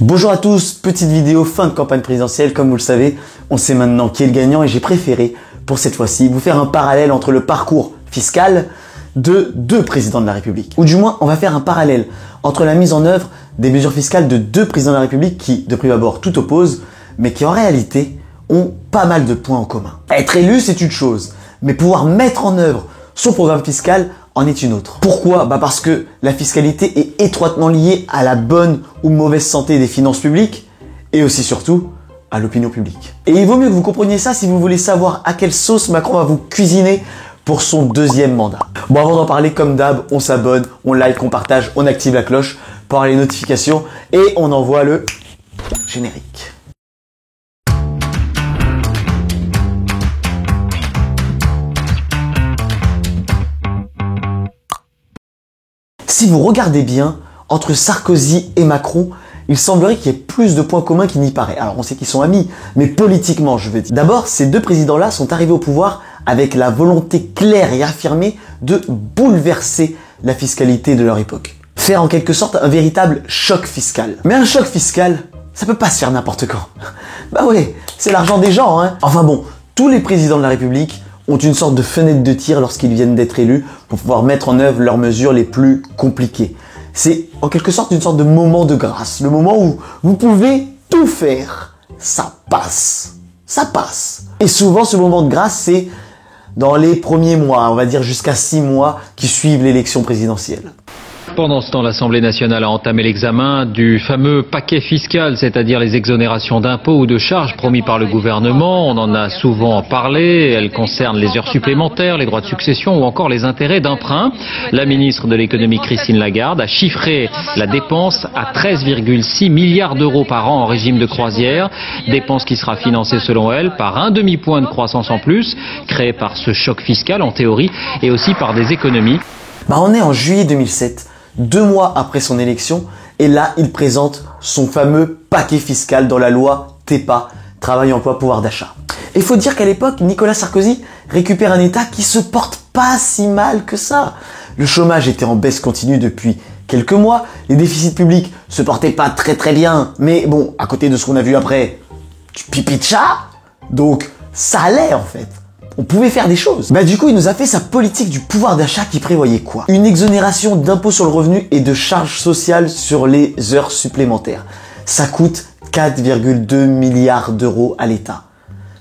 Bonjour à tous, petite vidéo fin de campagne présidentielle. Comme vous le savez, on sait maintenant qui est le gagnant et j'ai préféré, pour cette fois-ci, vous faire un parallèle entre le parcours fiscal de deux présidents de la République. Ou du moins, on va faire un parallèle entre la mise en œuvre des mesures fiscales de deux présidents de la République qui, de prime abord, tout opposent, mais qui en réalité ont pas mal de points en commun. Être élu, c'est une chose, mais pouvoir mettre en œuvre son programme fiscal en est une autre. Pourquoi ? Parce que la fiscalité est étroitement liée à la bonne ou mauvaise santé des finances publiques et aussi surtout à l'opinion publique. Et il vaut mieux que vous compreniez ça si vous voulez savoir à quelle sauce Macron va vous cuisiner pour son deuxième mandat. Bon, avant d'en parler, comme d'hab, on s'abonne, on like, on partage, on active la cloche pour avoir les notifications et on envoie le générique. Si vous regardez bien, entre Sarkozy et Macron, il semblerait qu'il y ait plus de points communs qu'il n'y paraît. Alors on sait qu'ils sont amis, mais politiquement je veux dire. D'abord, ces deux présidents-là sont arrivés au pouvoir avec la volonté claire et affirmée de bouleverser la fiscalité de leur époque. Faire en quelque sorte un véritable choc fiscal. Mais un choc fiscal, ça peut pas se faire n'importe quand. Bah ouais, c'est l'argent des gens, hein. Enfin bon, tous les présidents de la République ont une sorte de fenêtre de tir lorsqu'ils viennent d'être élus pour pouvoir mettre en œuvre leurs mesures les plus compliquées. C'est en quelque sorte une sorte de moment de grâce, le moment où vous pouvez tout faire. Ça passe. Ça passe. Et souvent, ce moment de grâce, c'est dans les premiers mois, on va dire jusqu'à 6 mois qui suivent l'élection présidentielle. Pendant ce temps, l'Assemblée nationale a entamé l'examen du fameux paquet fiscal, c'est-à-dire les exonérations d'impôts ou de charges promis par le gouvernement. On en a souvent parlé. Elles concernent les heures supplémentaires, les droits de succession ou encore les intérêts d'emprunt. La ministre de l'économie, Christine Lagarde, a chiffré la dépense à 13,6 milliards d'euros par an en régime de croisière. Dépense qui sera financée, selon elle, par un demi-point de croissance en plus, créée par ce choc fiscal en théorie et aussi par des économies. On est en juillet 2007. 2 mois après son élection, et là, il présente son fameux paquet fiscal dans la loi TEPA, Travail, Emploi, Pouvoir d'achat. Et il faut dire qu'à l'époque, Nicolas Sarkozy récupère un État qui se porte pas si mal que ça. Le chômage était en baisse continue depuis quelques mois, les déficits publics se portaient pas très bien, mais bon, à côté de ce qu'on a vu après, du pipi de chat, donc ça allait en fait. On pouvait faire des choses. Du coup, il nous a fait sa politique du pouvoir d'achat qui prévoyait quoi ? Une exonération d'impôt sur le revenu et de charges sociales sur les heures supplémentaires. Ça coûte 4,2 milliards d'euros à l'État.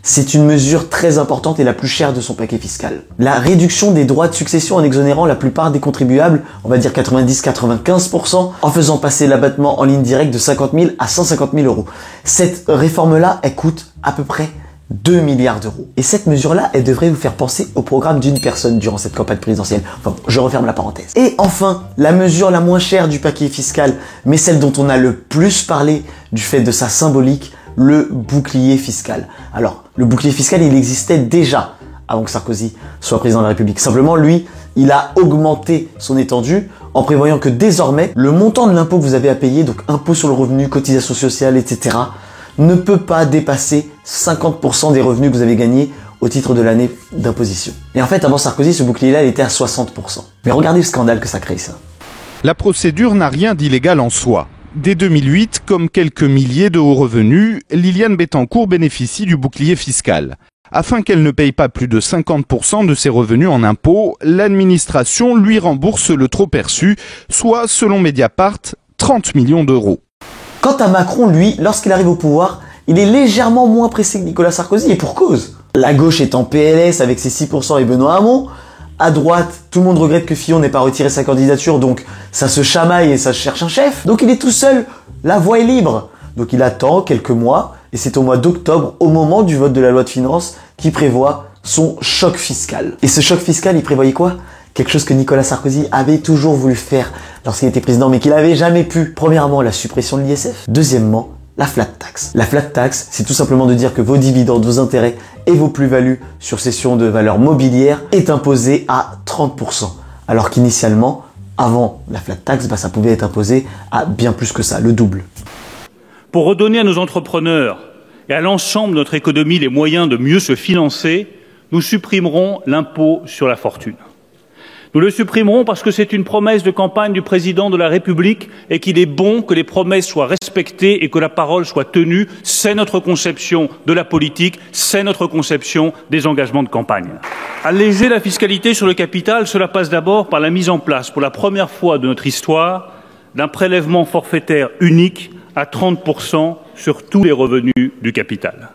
C'est une mesure très importante et la plus chère de son paquet fiscal. La réduction des droits de succession en exonérant la plupart des contribuables, on va dire 90-95%, en faisant passer l'abattement en ligne directe de 50 000 à 150 000 euros. Cette réforme-là, elle coûte à peu près 2 milliards d'euros. Et cette mesure-là, elle devrait vous faire penser au programme d'une personne durant cette campagne présidentielle. Enfin, je referme la parenthèse. Et enfin, la mesure la moins chère du paquet fiscal, mais celle dont on a le plus parlé du fait de sa symbolique, le bouclier fiscal. Alors, le bouclier fiscal, il existait déjà avant que Sarkozy soit président de la République. Simplement, lui, il a augmenté son étendue en prévoyant que désormais, le montant de l'impôt que vous avez à payer, donc impôt sur le revenu, cotisation sociale, etc., ne peut pas dépasser 50% des revenus que vous avez gagnés au titre de l'année d'imposition. Et en fait, avant Sarkozy, ce bouclier-là, il était à 60%. Mais regardez le scandale que ça crée, ça. La procédure n'a rien d'illégal en soi. Dès 2008, comme quelques milliers de hauts revenus, Liliane Bettencourt bénéficie du bouclier fiscal. Afin qu'elle ne paye pas plus de 50% de ses revenus en impôts, l'administration lui rembourse le trop perçu, soit, selon Mediapart, 30 millions d'euros. Quant à Macron, lui, lorsqu'il arrive au pouvoir, il est légèrement moins pressé que Nicolas Sarkozy, et pour cause. La gauche est en PLS avec ses 6% et Benoît Hamon. À droite, tout le monde regrette que Fillon n'ait pas retiré sa candidature, donc ça se chamaille et ça cherche un chef. Donc il est tout seul, la voie est libre. Donc il attend quelques mois, et c'est au mois d'octobre, au moment du vote de la loi de finances, qu'il prévoit son choc fiscal. Et ce choc fiscal, il prévoyait quoi ? Quelque chose que Nicolas Sarkozy avait toujours voulu faire lorsqu'il était président, mais qu'il n'avait jamais pu. Premièrement, la suppression de l'ISF. Deuxièmement, la flat tax. La flat tax, c'est tout simplement de dire que vos dividendes, vos intérêts et vos plus-values sur cession de valeurs mobilières est imposé à 30%. Alors qu'initialement, avant la flat tax, ça pouvait être imposé à bien plus que ça, le double. Pour redonner à nos entrepreneurs et à l'ensemble de notre économie les moyens de mieux se financer, nous supprimerons l'impôt sur la fortune. Nous le supprimerons parce que c'est une promesse de campagne du président de la République et qu'il est bon que les promesses soient respectées et que la parole soit tenue. C'est notre conception de la politique, c'est notre conception des engagements de campagne. Alléger la fiscalité sur le capital, cela passe d'abord par la mise en place, pour la première fois de notre histoire, d'un prélèvement forfaitaire unique à 30% sur tous les revenus du capital.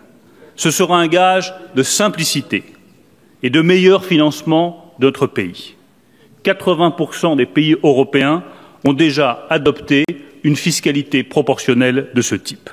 Ce sera un gage de simplicité et de meilleur financement de notre pays. 80% des pays européens ont déjà adopté une fiscalité proportionnelle de ce type.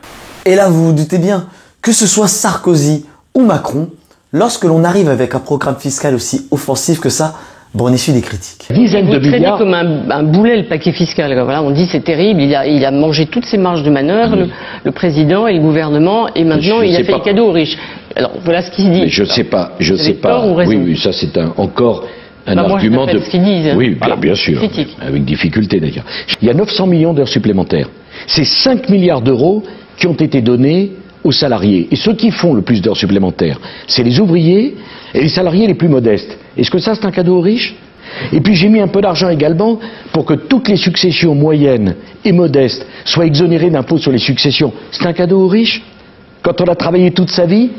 Et là, vous vous doutez bien, que ce soit Sarkozy ou Macron, lorsque l'on arrive avec un programme fiscal aussi offensif que ça, on essuie des critiques. Dizaines de milliards. Comme un boulet le paquet fiscal. Voilà, on dit c'est terrible, il a mangé toutes ses marges de manœuvre, le président et le gouvernement, et maintenant il a fait les cadeaux aux riches. Alors voilà ce qu'il dit. Mais je sais pas. Oui, ça c'est encore un argument de. Ce qu'ils disent. Oui, bien sûr. Critique. Avec difficulté d'ailleurs. Il y a 900 millions d'heures supplémentaires. C'est 5 milliards d'euros qui ont été donnés aux salariés. Et ceux qui font le plus d'heures supplémentaires, c'est les ouvriers et les salariés les plus modestes. Est-ce que ça, c'est un cadeau aux riches? Et puis j'ai mis un peu d'argent également pour que toutes les successions moyennes et modestes soient exonérées d'impôts sur les successions. C'est un cadeau aux riches? Quand on a travaillé toute sa vie,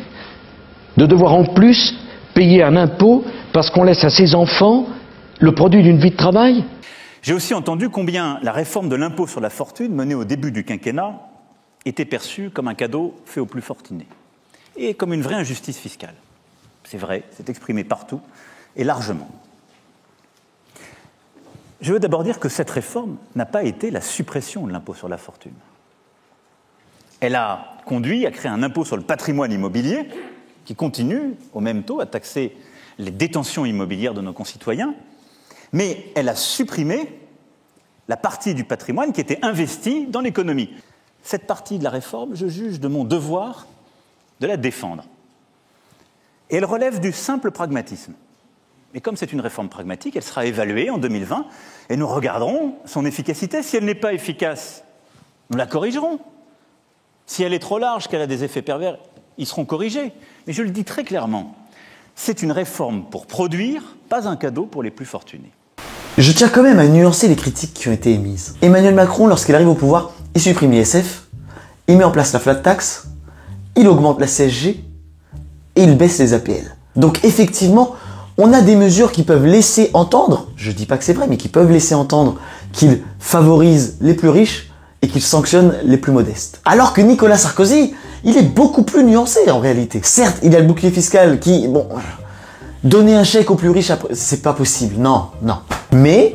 de devoir en plus payer un impôt parce qu'on laisse à ses enfants le produit d'une vie de travail? J'ai aussi entendu combien la réforme de l'impôt sur la fortune menée au début du quinquennat était perçue comme un cadeau fait aux plus fortunés et comme une vraie injustice fiscale. C'est vrai, c'est exprimé partout et largement. Je veux d'abord dire que cette réforme n'a pas été la suppression de l'impôt sur la fortune. Elle a conduit à créer un impôt sur le patrimoine immobilier qui continue, au même taux, à taxer les détentions immobilières de nos concitoyens, mais elle a supprimé la partie du patrimoine qui était investie dans l'économie. Cette partie de la réforme, je juge de mon devoir de la défendre. Et elle relève du simple pragmatisme. Mais comme c'est une réforme pragmatique, elle sera évaluée en 2020 et nous regarderons son efficacité. Si elle n'est pas efficace, nous la corrigerons. Si elle est trop large, qu'elle a des effets pervers, ils seront corrigés. Mais je le dis très clairement, c'est une réforme pour produire, pas un cadeau pour les plus fortunés. Je tiens quand même à nuancer les critiques qui ont été émises. Emmanuel Macron, lorsqu'il arrive au pouvoir, il supprime l'ISF, il met en place la flat tax, il augmente la CSG et il baisse les APL. Donc effectivement, on a des mesures qui peuvent laisser entendre, je dis pas que c'est vrai, mais qui peuvent laisser entendre qu'il favorise les plus riches et qu'il sanctionne les plus modestes. Alors que Nicolas Sarkozy, il est beaucoup plus nuancé en réalité. Certes, il y a le bouclier fiscal qui, bon, donner un chèque aux plus riches, c'est pas possible, non. Mais,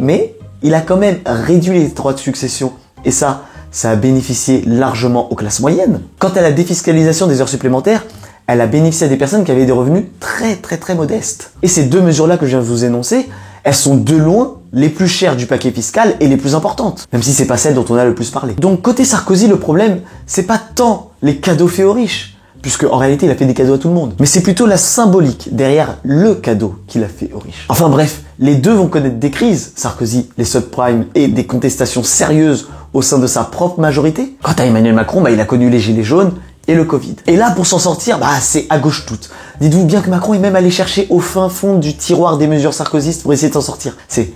il a quand même réduit les droits de succession et ça a bénéficié largement aux classes moyennes. Quant à la défiscalisation des heures supplémentaires, elle a bénéficié à des personnes qui avaient des revenus très modestes. Et ces deux mesures-là que je viens de vous énoncer, elles sont de loin les plus chères du paquet fiscal et les plus importantes, même si c'est pas celles dont on a le plus parlé. Donc côté Sarkozy, le problème, c'est pas tant les cadeaux faits aux riches, puisque en réalité il a fait des cadeaux à tout le monde, mais c'est plutôt la symbolique derrière le cadeau qu'il a fait aux riches. Enfin bref, les deux vont connaître des crises, Sarkozy, les subprimes et des contestations sérieuses au sein de sa propre majorité. Quant à Emmanuel Macron, il a connu les gilets jaunes et le Covid. Et là, pour s'en sortir, c'est à gauche toute. Dites-vous bien que Macron est même allé chercher au fin fond du tiroir des mesures sarkozystes pour essayer de s'en sortir. C'est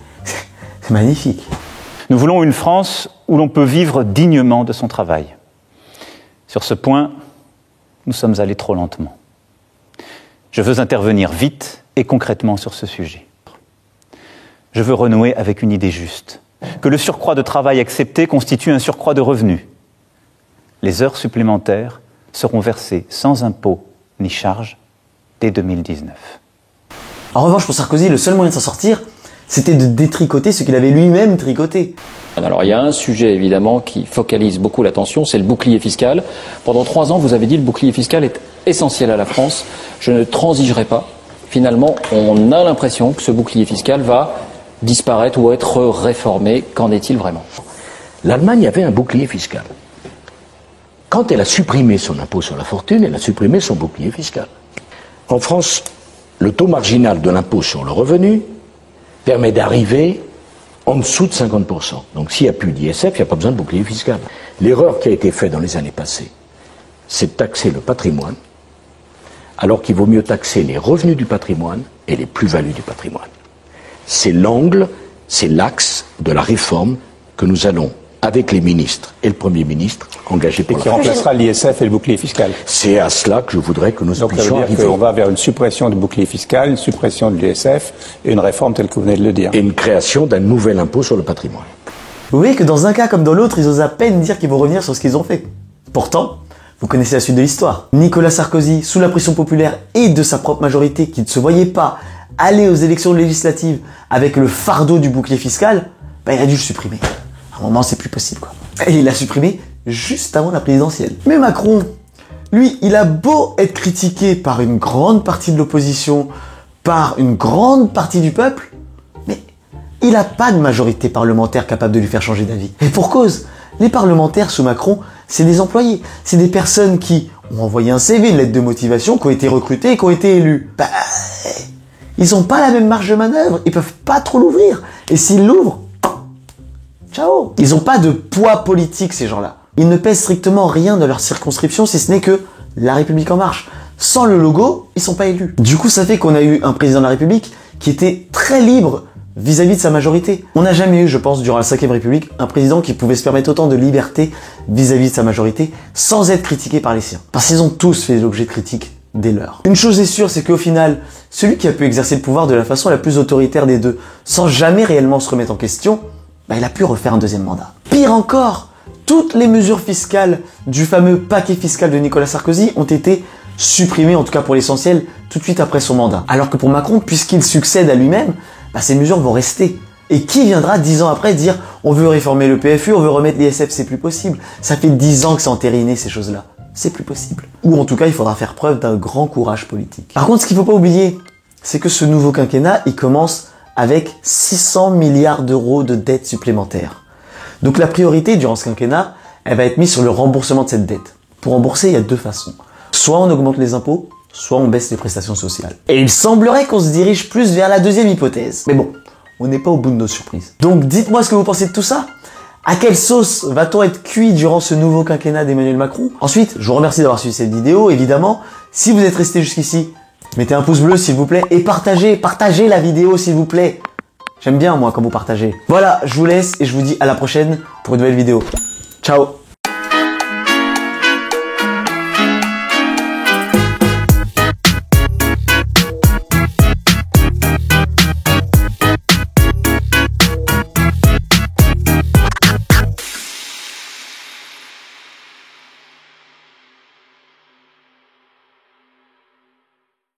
magnifique. Nous voulons une France où l'on peut vivre dignement de son travail. Sur ce point, nous sommes allés trop lentement. Je veux intervenir vite et concrètement sur ce sujet. Je veux renouer avec une idée juste, que le surcroît de travail accepté constitue un surcroît de revenus. Les heures supplémentaires seront versées sans impôt ni charge dès 2019. En revanche, pour Sarkozy, le seul moyen de s'en sortir, c'était de détricoter ce qu'il avait lui-même tricoté. Alors il y a un sujet évidemment qui focalise beaucoup l'attention, c'est le bouclier fiscal. Pendant 3 ans, vous avez dit le bouclier fiscal est essentiel à la France. Je ne transigerai pas. Finalement, on a l'impression que ce bouclier fiscal va disparaître ou être réformé. Qu'en est-il vraiment? L'Allemagne avait un bouclier fiscal. Quand elle a supprimé son impôt sur la fortune, elle a supprimé son bouclier fiscal. En France, le taux marginal de l'impôt sur le revenu permet d'arriver en dessous de 50%. Donc s'il n'y a plus d'ISF, il n'y a pas besoin de bouclier fiscal. L'erreur qui a été faite dans les années passées, c'est de taxer le patrimoine, alors qu'il vaut mieux taxer les revenus du patrimoine et les plus-values du patrimoine. c'est l'angle, c'est l'axe de la réforme que nous allons, avec les ministres et le Premier ministre, engager pour et qui remplacera l'ISF et le bouclier fiscal. C'est à cela que je voudrais que nous puissions arriver. Donc ça veut dire qu'on va vers une suppression du bouclier fiscal, une suppression de l'ISF et une réforme telle que vous venez de le dire. Et une création d'un nouvel impôt sur le patrimoine. Vous voyez que dans un cas comme dans l'autre, ils osent à peine dire qu'ils vont revenir sur ce qu'ils ont fait. Pourtant, vous connaissez la suite de l'histoire. Nicolas Sarkozy, sous la pression populaire et de sa propre majorité, qui ne se voyait pas aller aux élections législatives avec le fardeau du bouclier fiscal, il a dû le supprimer. À un moment, c'est plus possible, quoi. Et il l'a supprimé juste avant la présidentielle. Mais Macron, lui, il a beau être critiqué par une grande partie de l'opposition, par une grande partie du peuple, mais il n'a pas de majorité parlementaire capable de lui faire changer d'avis. Et pour cause, les parlementaires sous Macron, c'est des employés, c'est des personnes qui ont envoyé un CV, une lettre de motivation, qui ont été recrutées et qui ont été élus. Ils n'ont pas la même marge de manœuvre, ils peuvent pas trop l'ouvrir. Et s'ils l'ouvrent, ciao. Ils n'ont pas de poids politique, ces gens-là. Ils ne pèsent strictement rien dans leur circonscription, si ce n'est que La République En Marche. Sans le logo, ils sont pas élus. Du coup, ça fait qu'on a eu un président de la République qui était très libre vis-à-vis de sa majorité. On n'a jamais eu, je pense, durant la 5e République, un président qui pouvait se permettre autant de liberté vis-à-vis de sa majorité sans être critiqué par les siens. Parce qu'ils ont tous fait l'objet de critiques dès lors. Une chose est sûre, c'est qu'au final, celui qui a pu exercer le pouvoir de la façon la plus autoritaire des deux, sans jamais réellement se remettre en question, il a pu refaire un deuxième mandat. Pire encore, toutes les mesures fiscales du fameux paquet fiscal de Nicolas Sarkozy ont été supprimées, en tout cas pour l'essentiel, tout de suite après son mandat. Alors que pour Macron, puisqu'il succède à lui-même, ces mesures vont rester. Et qui viendra 10 ans après dire « on veut réformer le PFU, on veut remettre l'ISF », c'est plus possible. Ça fait 10 ans que c'est entériné ces choses-là. C'est plus possible. Ou en tout cas, il faudra faire preuve d'un grand courage politique. Par contre, ce qu'il ne faut pas oublier, c'est que ce nouveau quinquennat, il commence avec 600 milliards d'euros de dettes supplémentaires. Donc la priorité durant ce quinquennat, elle va être mise sur le remboursement de cette dette. Pour rembourser, il y a deux façons. Soit on augmente les impôts, soit on baisse les prestations sociales. Et il semblerait qu'on se dirige plus vers la deuxième hypothèse. Mais bon, on n'est pas au bout de nos surprises. Donc dites-moi ce que vous pensez de tout ça. À quelle sauce va-t-on être cuit durant ce nouveau quinquennat d'Emmanuel Macron? Ensuite, je vous remercie d'avoir suivi cette vidéo, évidemment. Si vous êtes resté jusqu'ici, mettez un pouce bleu s'il vous plaît et partagez la vidéo s'il vous plaît. J'aime bien moi quand vous partagez. Voilà, je vous laisse et je vous dis à la prochaine pour une nouvelle vidéo. Ciao.